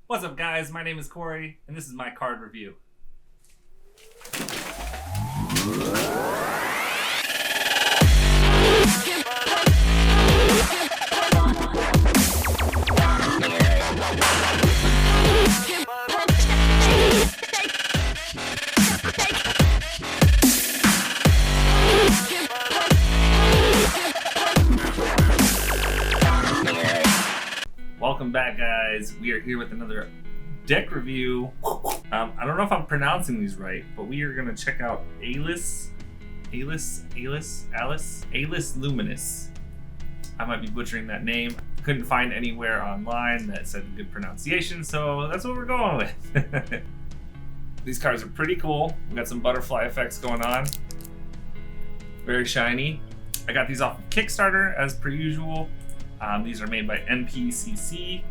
What's up, guys? My name is Corey, and this is my card review. Welcome back, guys. We are here with another deck review. I don't know if I'm pronouncing these right, but we are going to check out Alice Luminis. I might be butchering that name. Couldn't find anywhere online that said good pronunciation, so that's what we're going with. These cards are pretty cool. We got some butterfly effects going on. Very shiny. I got these off of Kickstarter as per usual. These are made by NPCC,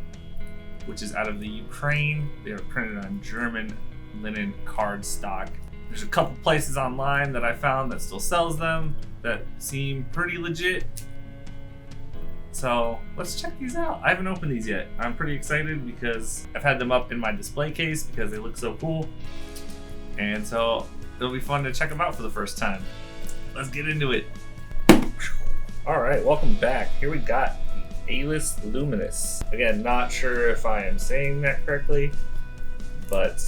which is out of the Ukraine. They are printed on German linen card stock. There's a couple places online that I found that still sells them that seem pretty legit. So let's check these out. I haven't opened these yet. I'm pretty excited because I've had them up in my display case because they look so cool. And so it'll be fun to check them out for the first time. Let's get into it. All right, welcome back. Here we got Alice Luminis. Again, not sure if I am saying that correctly, but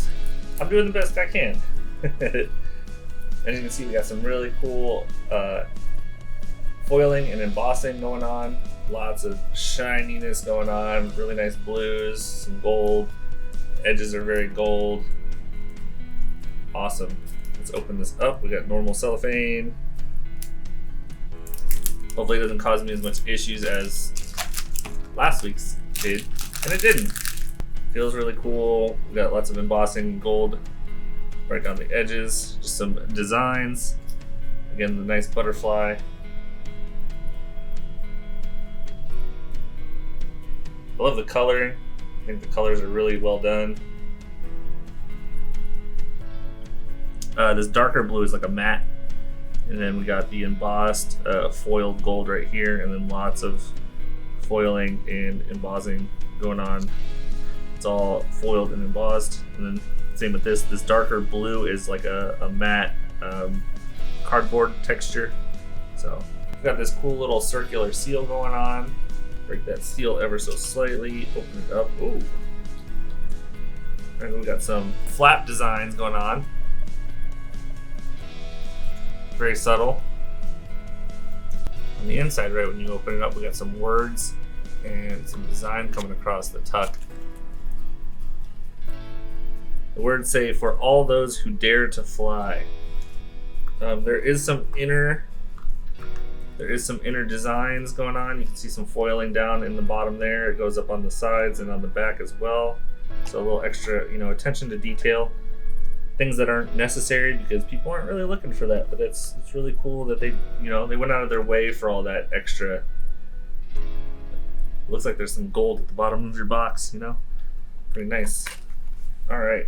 I'm doing the best I can. As you can see, we got some really cool foiling and embossing going on. Lots of shininess going on, really nice blues, some gold. Edges are very gold. Awesome. Let's open this up. We got normal cellophane. Hopefully it doesn't cause me as much issues as last week's did, and it didn't. Feels really cool. We got lots of embossing gold right down the edges, just some designs. Again, the nice butterfly. I love the coloring. I think the colors are really well done. This darker blue is like a matte, and then we got the embossed foiled gold right here, and then lots of foiling and embossing going on. It's all foiled and embossed, and then same with this. This darker blue is like a matte cardboard texture. So we've got this cool little circular seal going on. Break that seal ever so slightly. Open it up. Ooh. And we got some flap designs going on. Very subtle. On the inside, right when you open it up, we got some words and some design coming across the tuck. The words say, "For all those who dare to fly." There is some inner designs going on. You can see some foiling down in the bottom there. It goes up on the sides and on the back as well. So a little extra, attention to detail. Things that aren't necessary because people aren't really looking for that, but it's really cool that they went out of their way for all that extra. Looks like there's some gold at the bottom of your box, pretty nice. All right,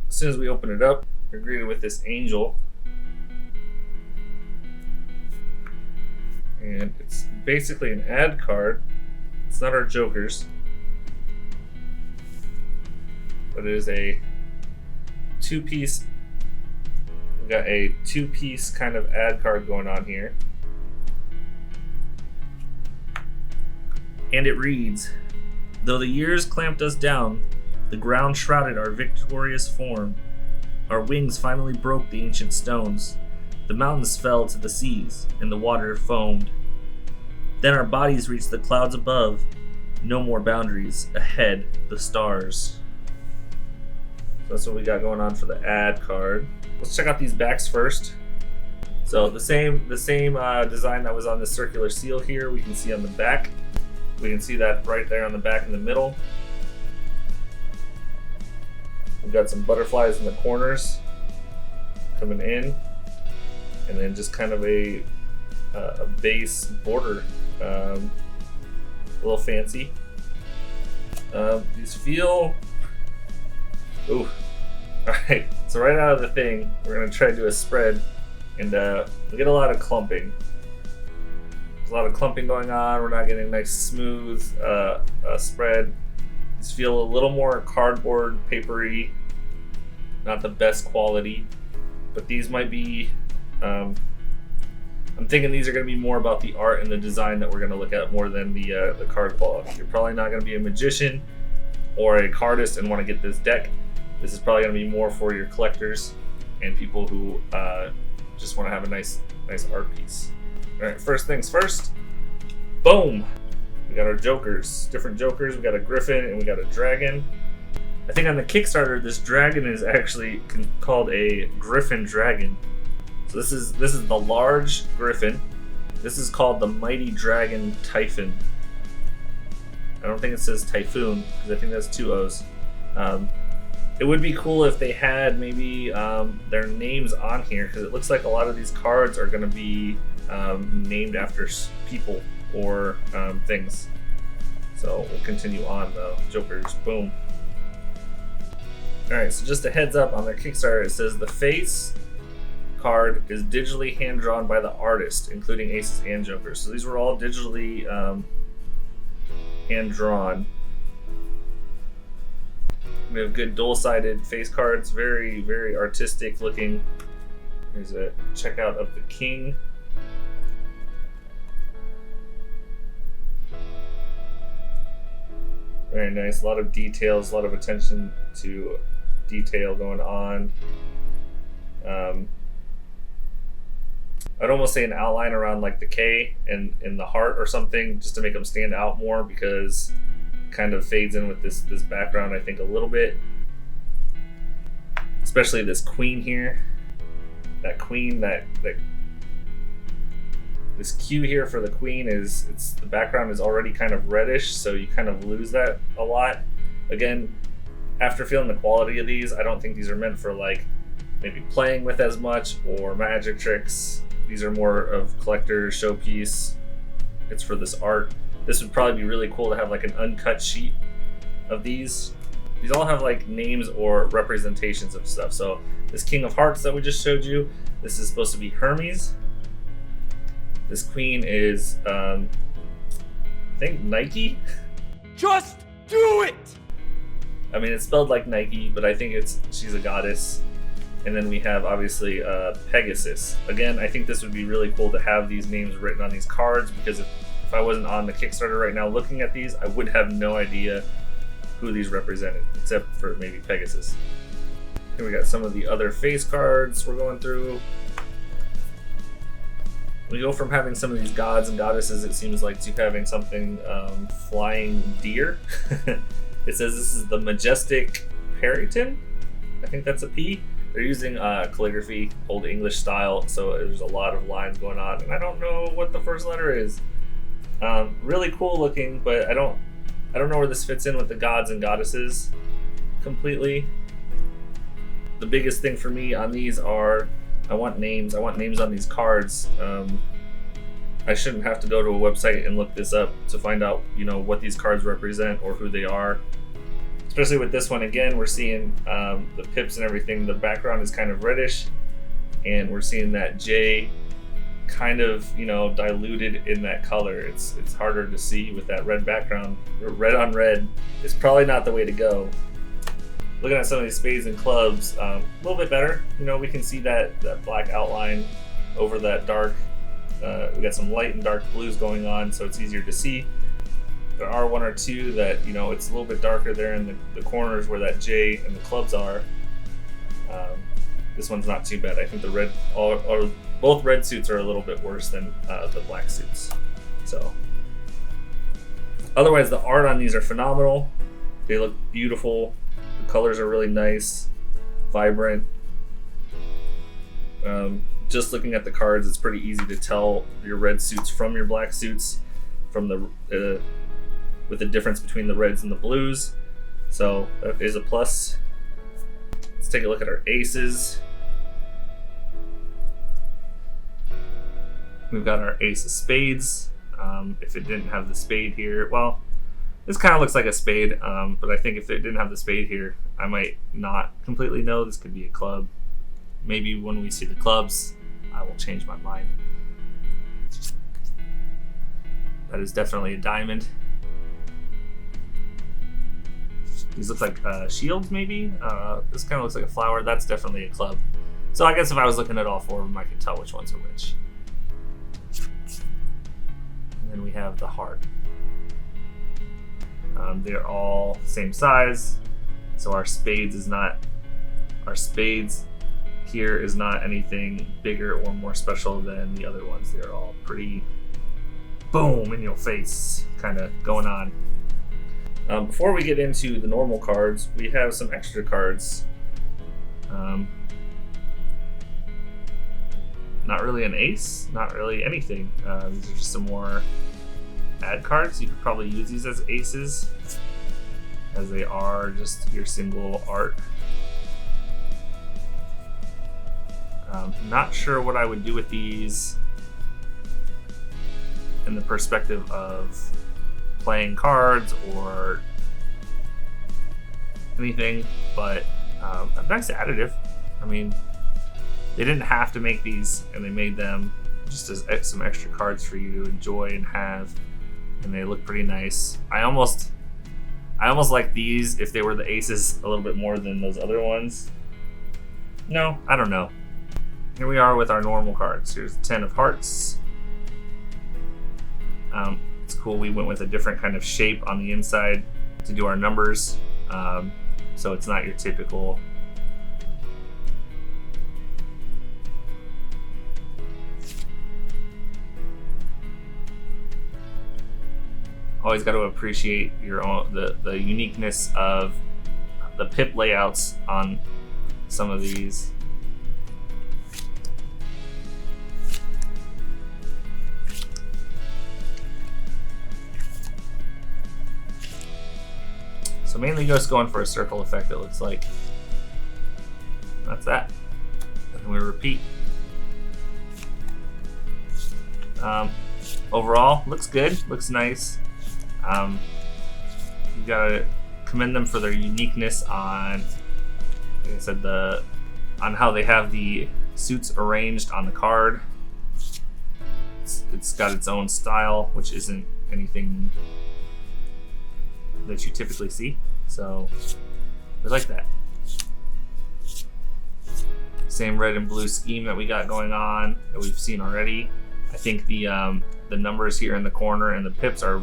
as soon as we open it up, we're greeted with this angel, and it's basically an ad card. It's not our jokers, but it is a two-piece. We've got a two-piece kind of ad card going on here. And it reads, "Though the years clamped us down, the ground shrouded our victorious form. Our wings finally broke the ancient stones. The mountains fell to the seas, and the water foamed. Then our bodies reached the clouds above. No more boundaries. Ahead, the stars." That's what we got going on for the ad card. Let's check out these backs first. So the same design that was on the circular seal here, we can see on the back. We can see that right there on the back in the middle. We've got some butterflies in the corners coming in, and then just kind of a base border, a little fancy. These feel. Ooh. Alright, so right out of the thing, we're going to try to do a spread, and we get a lot of clumping. There's a lot of clumping going on. We're not getting a nice smooth spread. These feel a little more cardboard, papery, not the best quality, but these might be, I'm thinking these are going to be more about the art and the design that we're going to look at more than the card quality. You're probably not going to be a magician or a cardist and want to get this deck. This is probably going to be more for your collectors and people who just want to have a nice art piece. All right, first things first. Boom! We got our jokers, different jokers. We got a griffin and we got a dragon. I think on the Kickstarter, this dragon is actually called a griffin dragon. So this is the large griffin. This is called the Mighty Dragon Typhon. I don't think it says Typhoon because I think that's 2 O's. It would be cool if they had maybe their names on here, because it looks like a lot of these cards are going to be named after people or things. So we'll continue on though. Jokers, boom. Alright, so just a heads up on their Kickstarter, it says the face card is digitally hand drawn by the artist, including aces and jokers. So these were all digitally hand drawn. We have good dual-sided face cards, very, very artistic looking. Here's a checkout of the king. Very nice, a lot of details, a lot of attention to detail going on. I'd almost say an outline around like the K and the heart or something, just to make them stand out more, because it kind of fades in with this background, I think, a little bit. Especially this queen here. That queen, this Q here for the queen is, the background is already kind of reddish, so you kind of lose that a lot. Again, after feeling the quality of these, I don't think these are meant for like maybe playing with as much or magic tricks. These are more of collector's showpiece. It's for this art. This would probably be really cool to have like an uncut sheet of these. These all have like names or representations of stuff. So this King of Hearts that we just showed you, this is supposed to be Hermes. This queen is, I think Nike? Just do it! I mean, it's spelled like Nike, but I think she's a goddess. And then we have, obviously, Pegasus. Again, I think this would be really cool to have these names written on these cards, because if I wasn't on the Kickstarter right now looking at these, I would have no idea who these represented, except for maybe Pegasus. Here we got some of the other face cards we're going through. We go from having some of these gods and goddesses, it seems like, to having something flying deer. It says this is the Majestic Periton. I think that's a P. They're using calligraphy, Old English style, so there's a lot of lines going on, and I don't know what the first letter is. Really cool looking, but I don't know where this fits in with the gods and goddesses completely. The biggest thing for me on these are, I want names on these cards. I shouldn't have to go to a website and look this up to find out, what these cards represent or who they are. Especially with this one, again, we're seeing the pips and everything. The background is kind of reddish, and we're seeing that J kind of, diluted in that color. It's harder to see with that red background. Red on red is probably not the way to go. Looking at some of these spades and clubs, a little bit better. We can see that black outline over that dark. We got some light and dark blues going on, so it's easier to see. There are one or two that, it's a little bit darker there in the corners where that J and the clubs are. This one's not too bad. I think the red, both red suits are a little bit worse than the black suits. So, otherwise, the art on these are phenomenal. They look beautiful. The colors are really nice, vibrant. Just looking at the cards, it's pretty easy to tell your red suits from your black suits, from with the difference between the reds and the blues. So that is a plus. Let's take a look at our aces. We've got our ace of spades. If it didn't have the spade here, well, this kind of looks like a spade, but I think if it didn't have the spade here, I might not completely know. This could be a club. Maybe when we see the clubs, I will change my mind. That is definitely a diamond. These look like shields, maybe. This kind of looks like a flower. That's definitely a club. So I guess if I was looking at all four of them, I could tell which ones are which. And then we have the heart. They're all same size. So our spades here is not anything bigger or more special than the other ones. They're all pretty boom in your face kind of going on. Before we get into the normal cards, we have some extra cards. Not really an ace, not really anything. These are just some more ad cards. You could probably use these as aces, as they are just your single art. Not sure what I would do with these in the perspective of playing cards or anything, but a nice additive. I mean, they didn't have to make these, and they made them just as some extra cards for you to enjoy and have, and they look pretty nice. I almost like these if they were the aces a little bit more than those other ones. No, I don't know. Here we are with our normal cards. Here's the 10 of hearts. It's cool, we went with a different kind of shape on the inside to do our numbers. So it's not your typical always got to appreciate your own the uniqueness of the pip layouts on some of these. So mainly just going for a circle effect, it looks like. That's that. And then we repeat. Overall, looks good, looks nice. You gotta commend them for their uniqueness on, like I said, on how they have the suits arranged on the card. It's got its own style, which isn't anything that you typically see, so we like that. Same red and blue scheme that we got going on that we've seen already. I think the numbers here in the corner and the pips are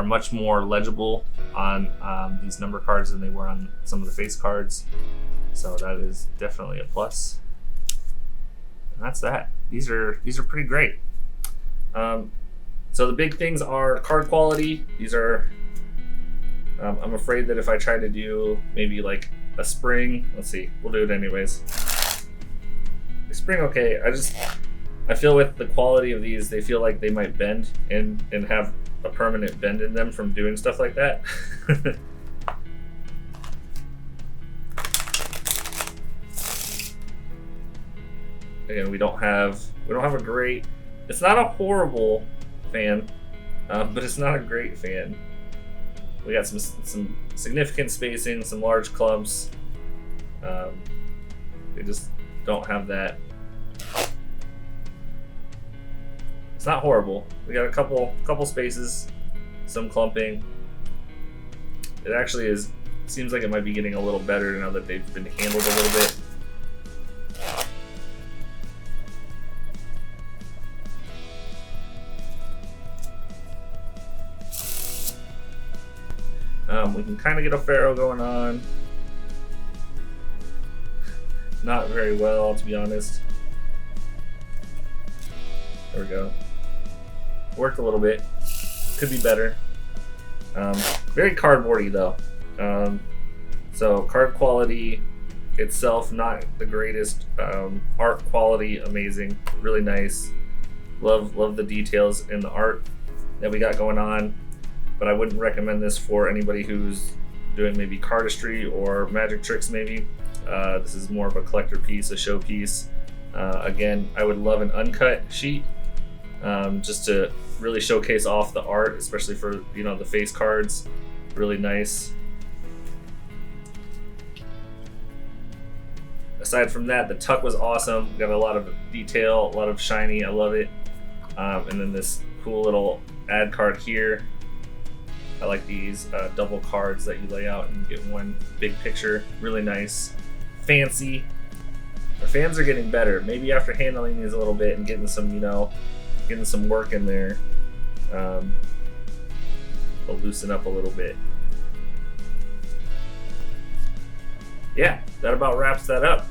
much more legible on these number cards than they were on some of the face cards, so that is definitely a plus. And that's that. These are pretty great. So the big things are card quality. These are, I'm afraid that if I try to do maybe like a spring, let's see, we'll do it anyways. The spring, okay, I feel with the quality of these, they feel like they might bend and have a permanent bend in them from doing stuff like that. Again, we don't have a great, it's not a horrible fan, but it's not a great fan. We got some significant spacing, some large clumps. They just don't have that. It's not horrible. We got a couple spaces, some clumping. It actually seems like it might be getting a little better now that they've been handled a little bit. We can kind of get a Pharaoh going on. Not very well, to be honest. There we go. Worked a little bit. Could be better. Very cardboardy though. So card quality itself, not the greatest. Art quality, amazing. Really nice. Love the details in the art that we got going on. But I wouldn't recommend this for anybody who's doing maybe cardistry or magic tricks maybe. This is more of a collector piece, a show piece. Again, I would love an uncut sheet just to really showcase off the art, especially for the face cards. Really nice. Aside from that, the tuck was awesome. Got a lot of detail, a lot of shiny. I love it. And then this cool little ad card here. I like these double cards that you lay out and you get one big picture. Really nice, fancy. Our fans are getting better. Maybe after handling these a little bit and getting some, getting some work in there, they'll loosen up a little bit. Yeah, that about wraps that up.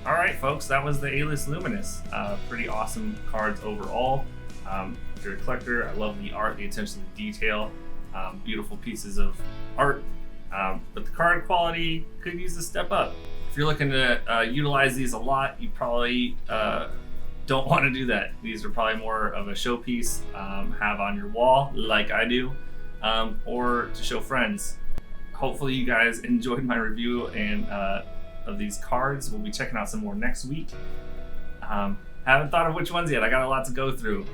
All right, folks, that was the A-List Luminis. Pretty awesome cards overall. If you're a collector, I love the art, the attention to detail, beautiful pieces of art, but the card quality could use a step up. If you're looking to utilize these a lot, you probably don't want to do that. These are probably more of a showpiece, have on your wall like I do, or to show friends. Hopefully you guys enjoyed my review and of these cards. We'll be checking out some more next week. Haven't thought of which ones yet. I got a lot to go through.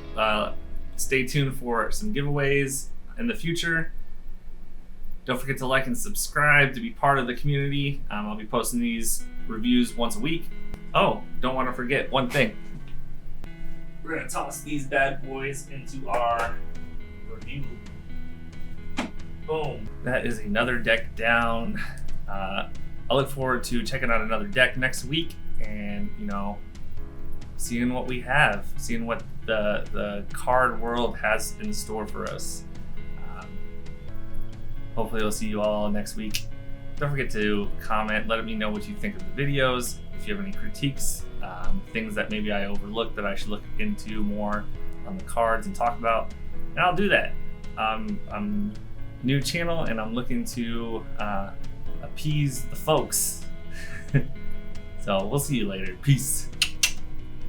Stay tuned for some giveaways in the future. Don't forget to like and subscribe to be part of the community. I'll be posting these reviews once a week. Oh, don't want to forget one thing. We're gonna toss these bad boys into our review. Boom. That is another deck down. I look forward to checking out another deck next week and, seeing what we have, seeing what the card world has in store for us. Hopefully I'll see you all next week. Don't forget to comment, let me know what you think of the videos. If you have any critiques, things that maybe I overlooked that I should look into more on the cards and talk about, and I'll do that. I'm new channel and I'm looking to appease the folks. So we'll see you later. Peace.